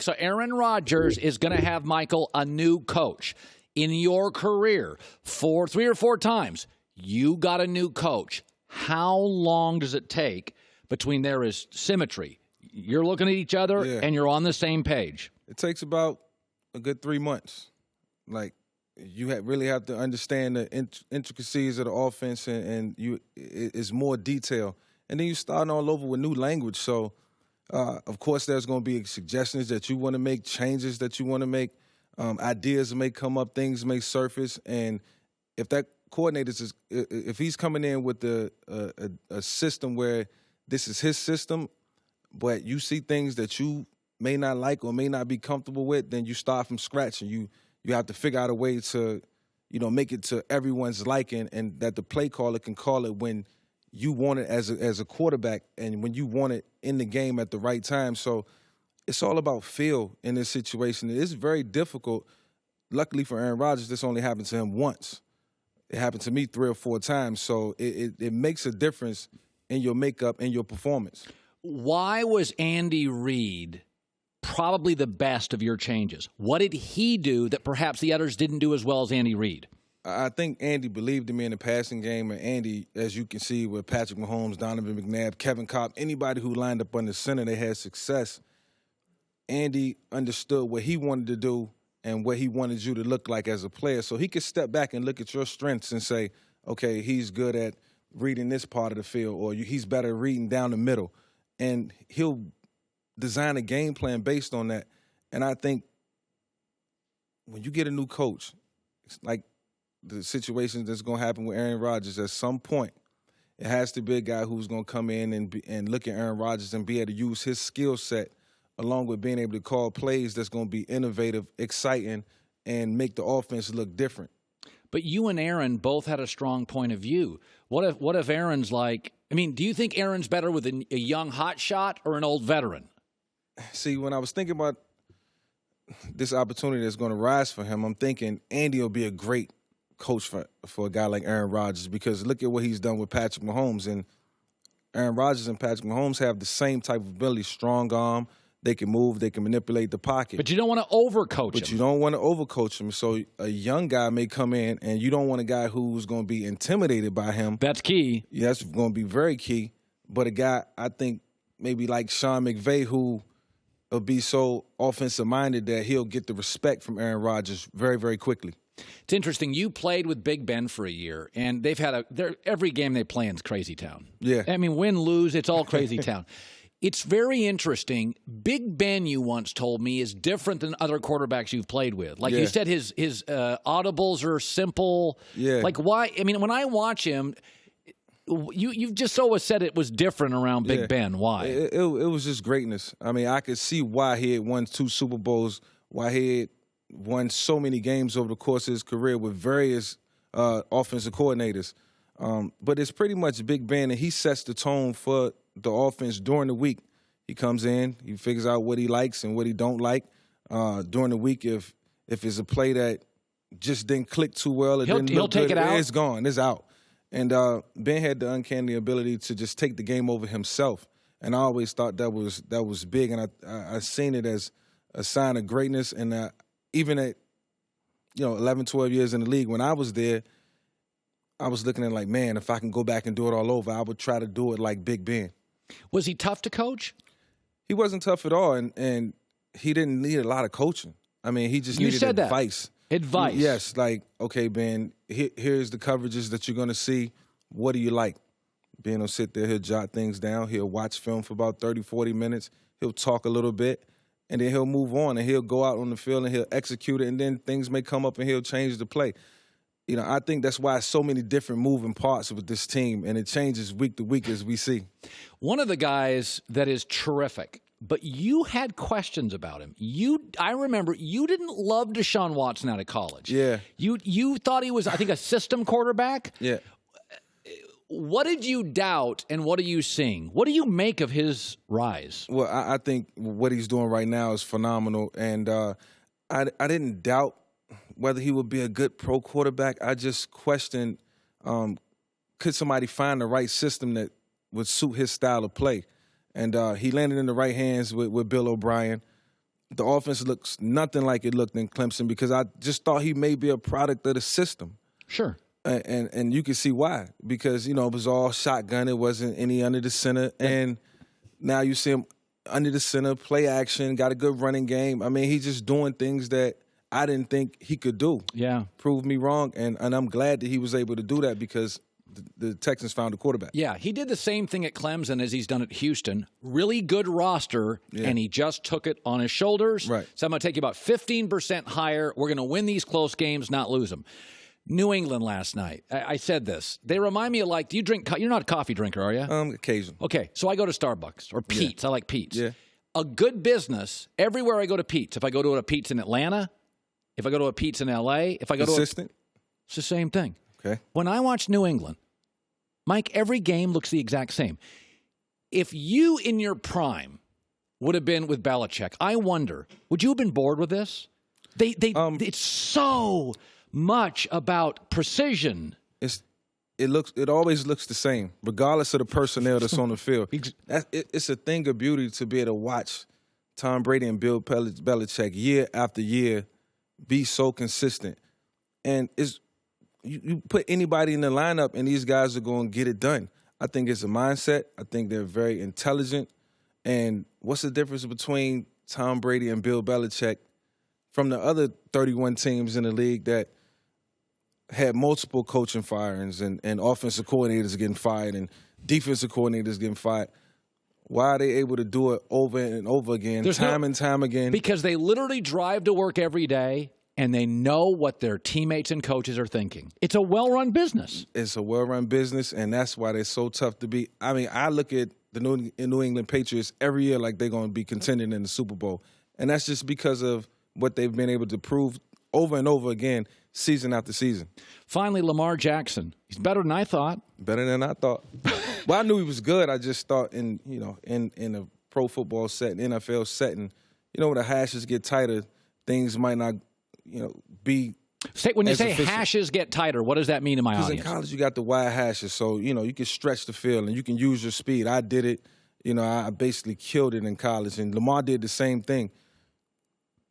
So Aaron Rodgers is going to have, Michael, a new coach. In your career, 3 or 4 times, you got a new coach. How long does it take between there is symmetry? You're looking at each other and you're on the same page. It takes about a good 3 months. Like, you really have to understand the intricacies of the offense, and it's more detail. And then you start all over with new language. So, of course, there's going to be suggestions that you want to make, changes that you want to make. Ideas may come up, things may surface, and if that coordinator if he's coming in with a system where this is his system, but you see things that you may not like or may not be comfortable with, then you start from scratch, and you have to figure out a way to, make it to everyone's liking, and that the play caller can call it when you want it as a quarterback and when you want it in the game at the right time. So it's all about feel in this situation. It's very difficult. Luckily for Aaron Rodgers, this only happened to him once. It happened to me 3 or 4 times. So it makes a difference in your makeup and your performance. Why was Andy Reid probably the best of your changes? What did he do that perhaps the others didn't do as well as Andy Reid? I think Andy believed in me in the passing game, and Andy, as you can see with Patrick Mahomes, Donovan McNabb, Kevin Cobb, anybody who lined up under center, they had success. Andy understood what he wanted to do and what he wanted you to look like as a player. So he could step back and look at your strengths and say, okay, he's good at reading this part of the field, or he's better at reading down the middle. And he'll design a game plan based on that. And I think when you get a new coach, it's like the situation that's going to happen with Aaron Rodgers at some point. It has to be a guy who's going to come in and look at Aaron Rodgers and be able to use his skill set along with being able to call plays that's going to be innovative, exciting, and make the offense look different. But you and Aaron both had a strong point of view. What if Aaron's like, do you think Aaron's better with a young hot shot or an old veteran? See, when I was thinking about this opportunity that's going to rise for him, I'm thinking Andy will be a great coach for a guy like Aaron Rodgers, because look at what he's done with Patrick Mahomes. And Aaron Rodgers and Patrick Mahomes have the same type of ability, strong arm. They can move, they can manipulate the pocket. But you don't want to overcoach him. But you don't want to overcoach him. So a young guy may come in, and you don't want a guy who's going to be intimidated by him. That's key. Yeah, that's going to be very key. But a guy, I think, maybe like Sean McVay, who will be so offensive-minded that he'll get the respect from Aaron Rodgers very, very quickly. It's interesting. You played with Big Ben for a year, and they've had every game they play is crazy town. Yeah. Win, lose, it's all crazy town. It's very interesting. Big Ben, you once told me, is different than other quarterbacks you've played with. Like you said, his audibles are simple. Yeah. Like why? When I watch him, you've just always said it was different around Big Ben. Why? It was just greatness. I could see why he had won 2 Super Bowls, why he had won so many games over the course of his career with various offensive coordinators. But it's pretty much Big Ben, and he sets the tone for the offense during the week. He comes in, he figures out what he likes and what he don't like. During the week, if it's a play that just didn't click too well, he'll take it out. It's gone, it's out. And Ben had the uncanny ability to just take the game over himself. And I always thought that was big, and I seen it as a sign of greatness. And even at 11, 12 years in the league, when I was there, I was looking at like, man, if I can go back and do it all over, I would try to do it like Big Ben. Was he tough to coach? He wasn't tough at all, and he didn't need a lot of coaching. He just needed advice. Advice. Yes, like, okay, Ben, here's the coverages that you're going to see. What do you like? Ben will sit there, he'll jot things down, he'll watch film for about 30, 40 minutes, he'll talk a little bit, and then he'll move on, and he'll go out on the field, and he'll execute it, and then things may come up, and he'll change the play. I think that's why so many different moving parts with this team, and it changes week to week as we see. One of the guys that is terrific, but you had questions about him. I remember you didn't love Deshaun Watson out of college. Yeah. You thought he was, I think, a system quarterback. Yeah. What did you doubt, and what are you seeing? What do you make of his rise? Well, I think what he's doing right now is phenomenal, and I didn't doubt whether he would be a good pro quarterback. I just questioned, could somebody find the right system that would suit his style of play? And he landed in the right hands with Bill O'Brien. the offense looks nothing like it looked in Clemson because I just thought he may be a product of the system. Sure. And you can see why. Because, it was all shotgun. It wasn't any under the center. And now you see him under the center, play action, got a good running game. I mean, he's just doing things that I didn't think he could do. Yeah. Proved me wrong. And I'm glad that he was able to do that because the Texans found a quarterback. Yeah, he did the same thing at Clemson as he's done at Houston. Really good roster, and he just took it on his shoulders. Right. So I'm going to take you about 15% higher. We're going to win these close games, not lose them. New England last night. I said this. They remind me of do you drink? You're not a coffee drinker, are you? Occasionally. Okay, so I go to Starbucks or Pete's. I like Pete's. Yeah. A good business, everywhere I go to Pete's. If I go to a Pete's in Atlanta, if I go to a Pete's in L.A., if I go Consistent? It's the same thing. Okay. When I watch New England, Mike, every game looks the exact same. If you in your prime would have been with Belichick, I wonder, would you have been bored with this? It's so much about precision. It always looks the same, regardless of the personnel that's on the field. It's a thing of beauty to be able to watch Tom Brady and Bill Belichick year after year be so consistent. And you put anybody in the lineup, and these guys are going to get it done. I think it's a mindset. I think they're very intelligent. And what's the difference between Tom Brady and Bill Belichick from the other 31 teams in the league that had multiple coaching firings and offensive coordinators getting fired and defensive coordinators getting fired? Why are they able to do it over and over again, time and time again? Because they literally drive to work every day, and they know what their teammates and coaches are thinking. It's a well-run business. It's a well-run business, and that's why they're so tough to beat. I mean, I look at the New England Patriots every year like they're going to be contending in the Super Bowl, and that's just because of what they've been able to prove over and over again, season after season. Finally, Lamar Jackson. He's better than I thought. Better than I thought. Well, I knew he was good. I just thought in a pro football setting, NFL setting, when the hashes get tighter, things might not be. When you say efficient. hashes get tighter, what does that mean in my audience? Because in college you got the wide hashes, so you can stretch the field and you can use your speed. I did it. I basically killed it in college, and Lamar did the same thing.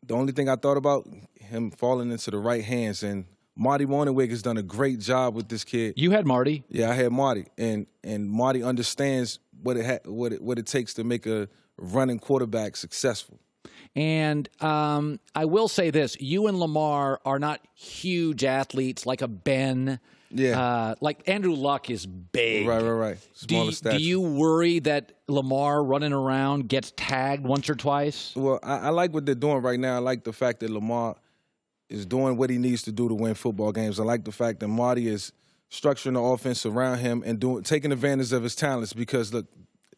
The only thing I thought about him falling into the right hands, and Marty Morningweg has done a great job with this kid. You had Marty. Yeah, I had Marty, and Marty understands what it takes to make a running quarterback successful. And I will say this: you and Lamar are not huge athletes like a Ben. Yeah. Like Andrew Luck is big. Right. Smaller stature. Do you worry that Lamar running around gets tagged once or twice? Well, I like what they're doing right now. I like the fact that Lamar is doing what he needs to do to win football games. I like the fact that Marty is structuring the offense around him and taking advantage of his talents because, look,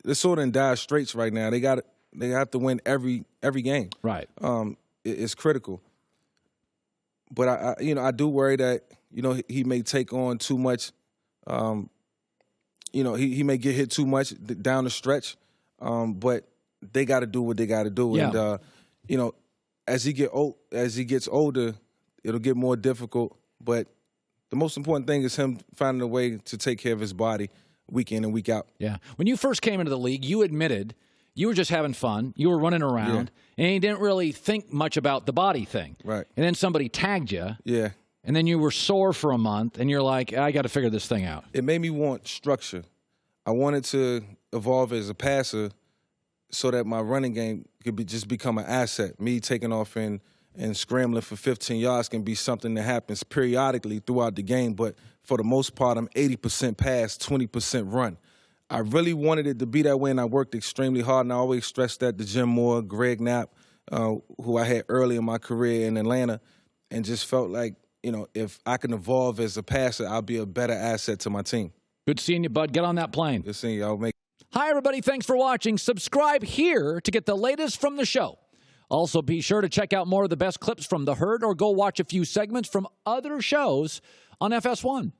they're sort of in dire straits right now. They have to win every game. Right. It's critical. But I do worry that he may take on too much. He may get hit too much down the stretch. But they got to do what they got to do. Yeah. And as he gets older, it'll get more difficult. But the most important thing is him finding a way to take care of his body week in and week out. Yeah. When you first came into the league, you admitted you were just having fun. You were running around, and you didn't really think much about the body thing. Right. And then somebody tagged you. Yeah. And then you were sore for a month, and you're like, I got to figure this thing out. It made me want structure. I wanted to evolve as a passer so that my running game could just become an asset. Me taking off and scrambling for 15 yards can be something that happens periodically throughout the game, but for the most part, I'm 80% pass, 20% run. I really wanted it to be that way, and I worked extremely hard, and I always stressed that to Jim Moore, Greg Knapp, who I had early in my career in Atlanta, and just felt like, if I can evolve as a passer, I'll be a better asset to my team. Good seeing you, bud. Get on that plane. Good seeing you. Hi, everybody. Thanks for watching. Subscribe here to get the latest from the show. Also, be sure to check out more of the best clips from The Herd or go watch a few segments from other shows on FS1.